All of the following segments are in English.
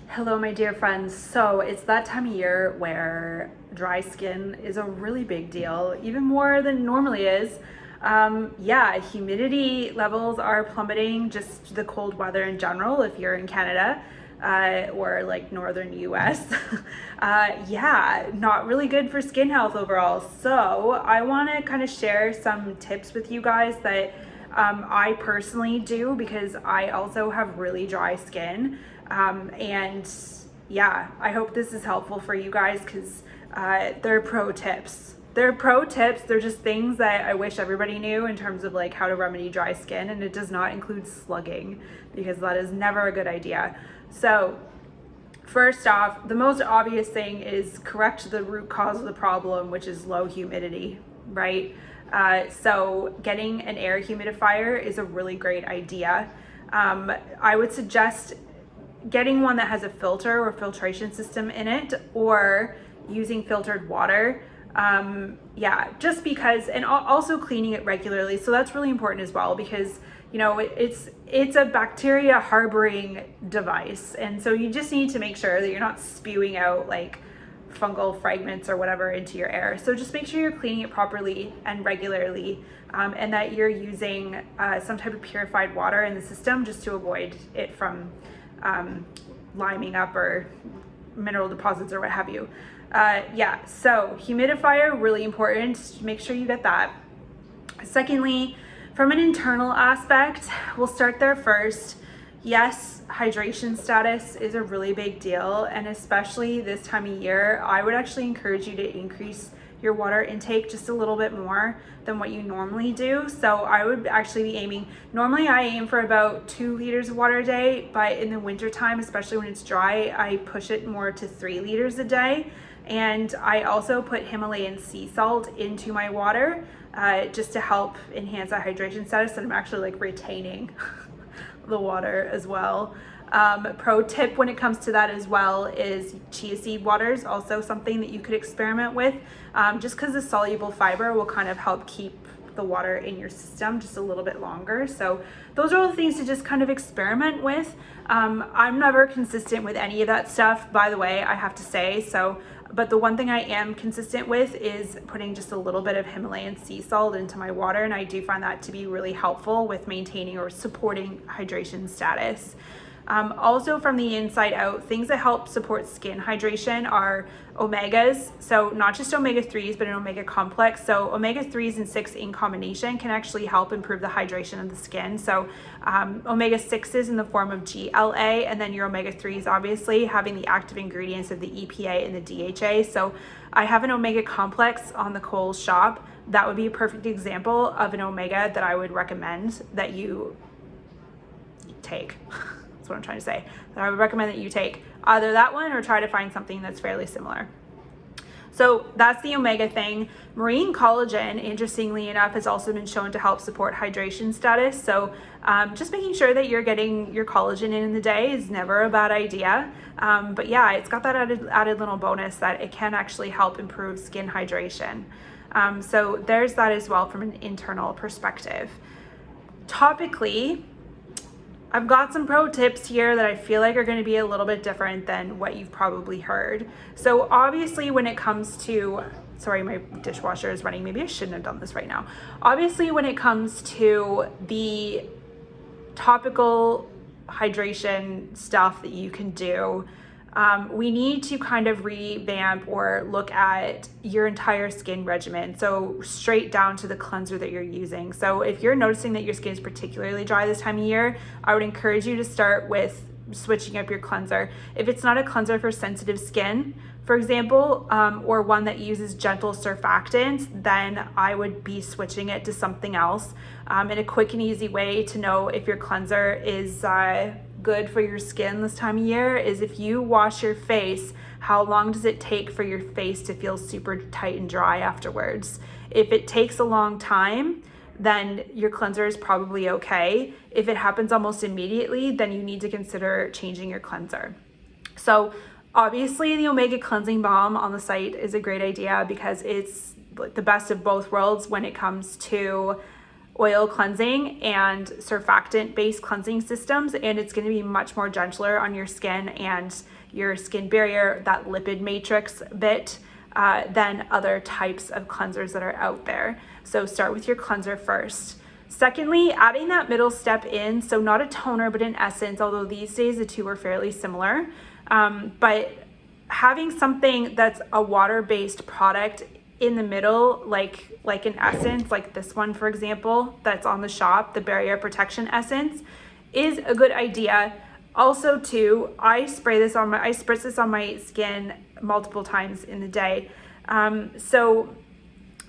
Hello, my dear friends. So it's that time of year where dry skin is a really big deal, even more than it normally is. Yeah, humidity levels are plummeting, just the cold weather in general, if you're in Canada or like northern US. Yeah, not really good for skin health overall. So I want to kind of share some tips with you guys that I personally do because I also have really dry skin. And yeah, I hope this is helpful for you guys because they're pro tips. They're pro tips. They're just things that I wish everybody knew in terms of like how to remedy dry skin, and it does not include slugging because that is never a good idea. So first off, the most obvious thing is correct the root cause of the problem, which is low humidity, right? So getting an air humidifier is a really great idea. I would suggest getting one that has a filter or filtration system in it, or using filtered water. Yeah, just because, and also cleaning it regularly. So that's really important as well because it's a bacteria harboring device, and so you just need to make sure that you're not spewing out like fungal fragments or whatever into your air. So just make sure you're cleaning it properly and regularly, and that you're using some type of purified water in the system just to avoid it from liming up or mineral deposits or what have you. Yeah, so humidifier, really important. Make sure you get that. Secondly, from an internal aspect, we'll start there first. Yes, hydration status is a really big deal, and especially this time of year, I would actually encourage you to increase your water intake just a little bit more than what you normally do. So I would actually be aiming, normally I aim for about 2 liters of water a day, but in the winter time, especially when it's dry, I push it more to 3 liters a day. And I also put Himalayan sea salt into my water just to help enhance that hydration status, and I'm actually like retaining the water as well. Pro tip when it comes to that as well is chia seed water is also something that you could experiment with, just because the soluble fiber will kind of help keep the water in your system just a little bit longer. So those are all the things to just kind of experiment with. I'm never consistent with any of that stuff, by the way, I have to say. So but the one thing I am consistent with is putting just a little bit of Himalayan sea salt into my water, and I do find that to be really helpful with maintaining or supporting hydration status. Also from the inside out, things that help support skin hydration are omegas. So not just omega-3s, but an omega complex. So omega-3s and 6 in combination can actually help improve the hydration of the skin. So omega-6s in the form of GLA, and then your omega-3s obviously having the active ingredients of the EPA and the DHA. So I have an omega complex on the Kohl's shop. That would be a perfect example of an omega that I would recommend that you take. That's what I'm trying to say. That I would recommend that you take either that one or try to find something that's fairly similar. So that's the omega thing. Marine collagen, interestingly enough, has also been shown to help support hydration status. So just making sure that you're getting your collagen in the day is never a bad idea. But yeah, it's got that added little bonus that it can actually help improve skin hydration. So there's that as well from an internal perspective. Topically, I've got some pro tips here that I feel like are going to be a little bit different than what you've probably heard. So obviously when it comes to, sorry, my dishwasher is running. Maybe I shouldn't have done this right now. Obviously when it comes to the topical hydration stuff that you can do, we need to kind of revamp or look at your entire skin regimen. So straight down to the cleanser that you're using. So if you're noticing that your skin is particularly dry this time of year, I would encourage you to start with switching up your cleanser. If it's not a cleanser for sensitive skin, for example, or one that uses gentle surfactants, then I would be switching it to something else. And a quick and easy way to know if your cleanser is good for your skin this time of year is if you wash your face, how long does it take for your face to feel super tight and dry afterwards? If it takes a long time, then your cleanser is probably okay. If it happens almost immediately, then you need to consider changing your cleanser. So obviously the Omega Cleansing Balm on the site is a great idea because it's the best of both worlds when it comes to oil cleansing and surfactant based cleansing systems, and it's going to be much more gentler on your skin and your skin barrier, that lipid matrix bit, than other types of cleansers that are out there. So start with your cleanser first. Secondly, adding that middle step in, so not a toner but an essence, although these days the two are fairly similar, but having something that's a water-based product in the middle, like an essence, like this one, for example, that's on the shop, the Barrier Protection Essence, is a good idea. Also, too, I spritz this on my skin multiple times in the day. So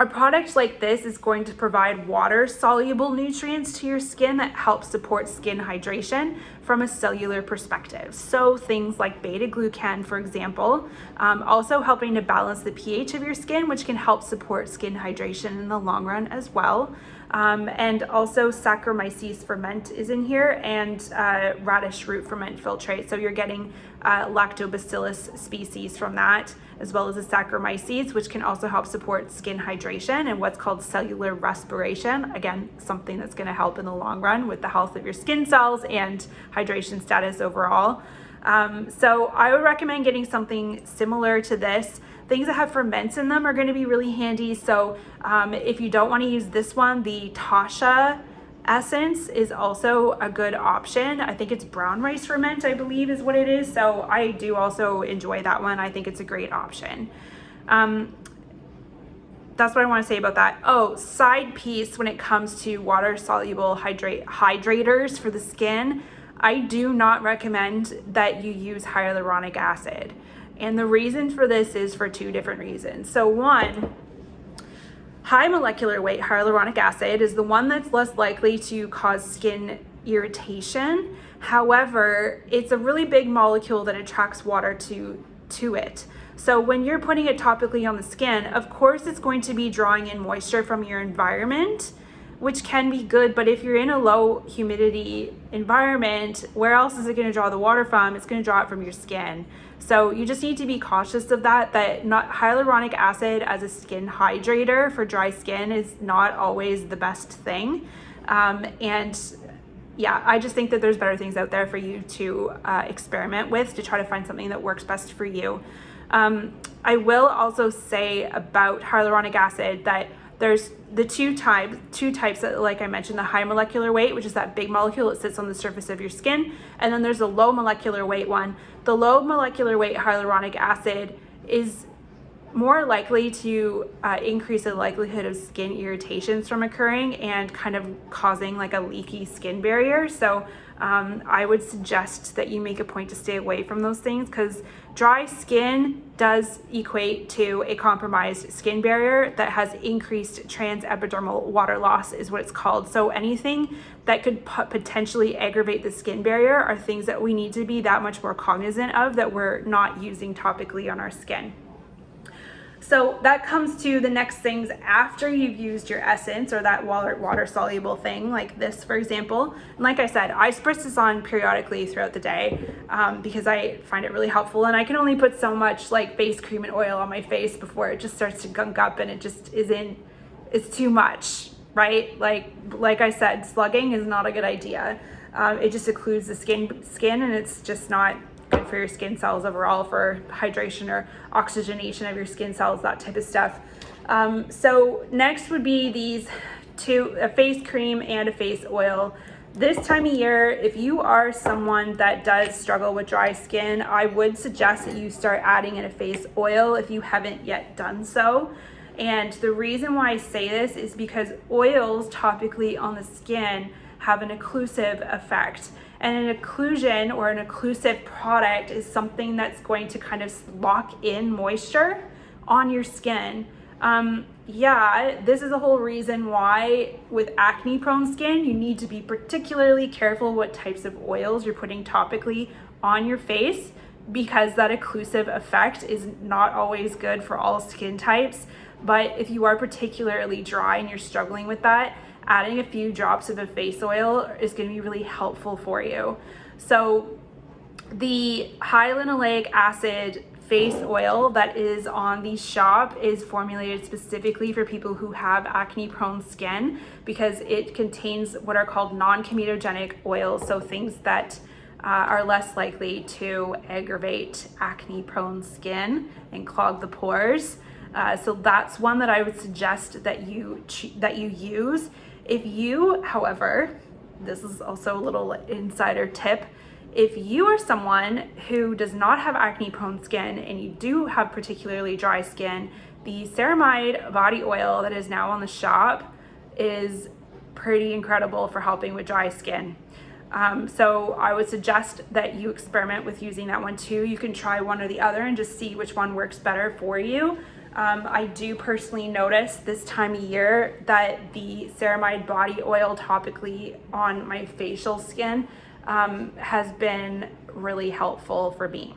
a product like this is going to provide water-soluble nutrients to your skin that help support skin hydration from a cellular perspective. So things like beta-glucan, for example, also helping to balance the pH of your skin, which can help support skin hydration in the long run as well. And also Saccharomyces ferment is in here, and radish root ferment filtrate. So you're getting lactobacillus species from that, as well as the Saccharomyces, which can also help support skin hydration and what's called cellular respiration. Again, something that's going to help in the long run with the health of your skin cells and hydration status overall. So I would recommend getting something similar to this. Things that have ferments in them are going to be really handy. So if you don't want to use this one, the Tasha essence is also a good option. I think it's brown rice ferment, I believe is what it is. So I do also enjoy that one. I think it's a great option. That's what I want to say about that. Oh, side piece when it comes to water soluble hydrators for the skin, I do not recommend that you use hyaluronic acid. And the reason for this is for two different reasons. So one, high molecular weight hyaluronic acid is the one that's less likely to cause skin irritation. However, it's a really big molecule that attracts water to it. So when you're putting it topically on the skin, of course it's going to be drawing in moisture from your environment, which can be good, but if you're in a low humidity environment, where else is it going to draw the water from? It's going to draw it from your skin. So you just need to be cautious of that not hyaluronic acid as a skin hydrator for dry skin is not always the best thing. And yeah, I just think that there's better things out there for you to experiment with to try to find something that works best for you. I will also say about hyaluronic acid that there's the two types that, like I mentioned, the high molecular weight, which is that big molecule that sits on the surface of your skin, and then there's a low molecular weight one. The low molecular weight hyaluronic acid is more likely to increase the likelihood of skin irritations from occurring and kind of causing like a leaky skin barrier. So I would suggest that you make a point to stay away from those things, because dry skin does equate to a compromised skin barrier that has increased transepidermal water loss is what it's called. So anything that could potentially aggravate the skin barrier are things that we need to be that much more cognizant of, that we're not using topically on our skin. So that comes to the next things after you've used your essence or that water soluble thing like this, for example. And like I said, I spritz this on periodically throughout the day because I find it really helpful, and I can only put so much like face cream and oil on my face before it just starts to gunk up and it just it's too much, right? Like I said, slugging is not a good idea. It just occludes the skin and it's just not good for your skin cells overall, for hydration or oxygenation of your skin cells, that type of stuff. So next would be these two, a face cream and a face oil. This time of year, if you are someone that does struggle with dry skin, I would suggest that you start adding in a face oil if you haven't yet done so. And the reason why I say this is because oils topically on the skin have an occlusive effect. And an occlusion or an occlusive product is something that's going to kind of lock in moisture on your skin. This is the whole reason why with acne prone skin, you need to be particularly careful what types of oils you're putting topically on your face, because that occlusive effect is not always good for all skin types. But if you are particularly dry and you're struggling with that, adding a few drops of a face oil is going to be really helpful for you. So the high linoleic acid face oil that is on the shop is formulated specifically for people who have acne prone skin because it contains what are called non-comedogenic oils, so things that are less likely to aggravate acne prone skin and clog the pores. So that's one that I would suggest that you use. If you, however, this is also a little insider tip, if you are someone who does not have acne prone skin and you do have particularly dry skin, the ceramide body oil that is now on the shop is pretty incredible for helping with dry skin. So I would suggest that you experiment with using that one too. You can try one or the other and just see which one works better for you. I do personally notice this time of year that the ceramide body oil topically on my facial skin has been really helpful for me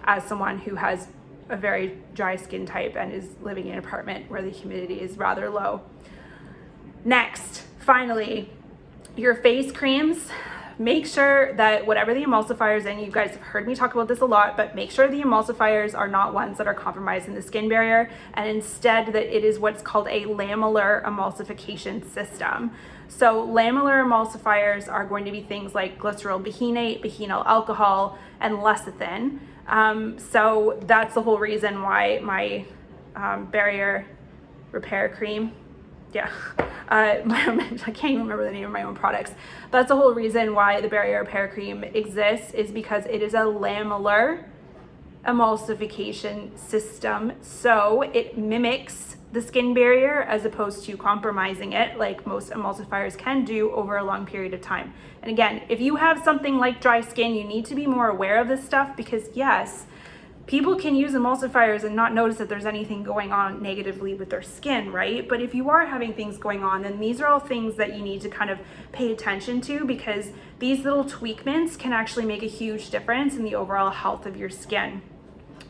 as someone who has a very dry skin type and is living in an apartment where the humidity is rather low. Next, finally, your face creams. Make sure that whatever the emulsifiers in, you guys have heard me talk about this a lot, but make sure the emulsifiers are not ones that are compromising the skin barrier, and instead that it is what's called a lamellar emulsification system. So lamellar emulsifiers are going to be things like glycerol behinate, behinyl alcohol, and lecithin. So that's the whole reason why my barrier repair cream, I can't even remember the name of my own products. That's the whole reason why the barrier repair cream exists, is because it is a lamellar emulsification system. So it mimics the skin barrier as opposed to compromising it like most emulsifiers can do over a long period of time. And again, if you have something like dry skin, you need to be more aware of this stuff, because yes, people can use emulsifiers and not notice that there's anything going on negatively with their skin, right? But if you are having things going on, then these are all things that you need to kind of pay attention to, because these little tweakments can actually make a huge difference in the overall health of your skin.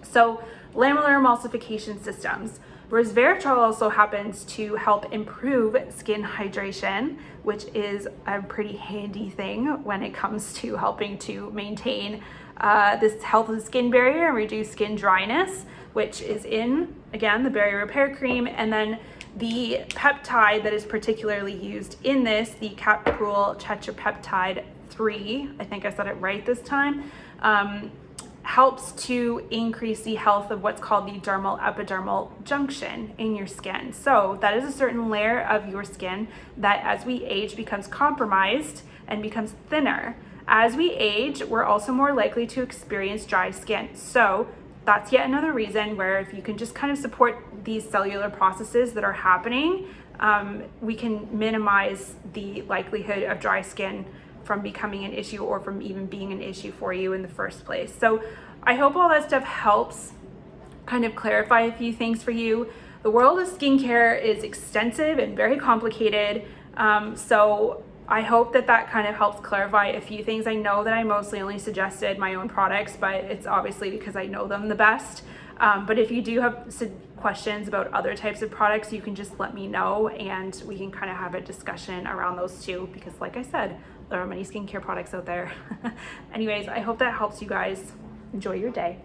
So lamellar emulsification systems. Resveratrol also happens to help improve skin hydration, which is a pretty handy thing when it comes to helping to maintain this health of the skin barrier and reduce skin dryness, which is in, again, the barrier repair cream. And then the peptide that is particularly used in this, the Captopril tetrapeptide 3, I think I said it right this time, helps to increase the health of what's called the dermal epidermal junction in your skin. So that is a certain layer of your skin that as we age becomes compromised and becomes thinner. As we age, we're also more likely to experience dry skin. So that's yet another reason where if you can just kind of support these cellular processes that are happening, we can minimize the likelihood of dry skin from becoming an issue or from even being an issue for you in the first place. So I hope all that stuff helps kind of clarify a few things for you. The world of skincare is extensive and very complicated. So I hope that that kind of helps clarify a few things. I know that I mostly only suggested my own products, but it's obviously because I know them the best. But if you do have questions about other types of products, you can just let me know and we can kind of have a discussion around those too, because like I said, there are many skincare products out there. Anyways, I hope that helps you guys. Enjoy your day.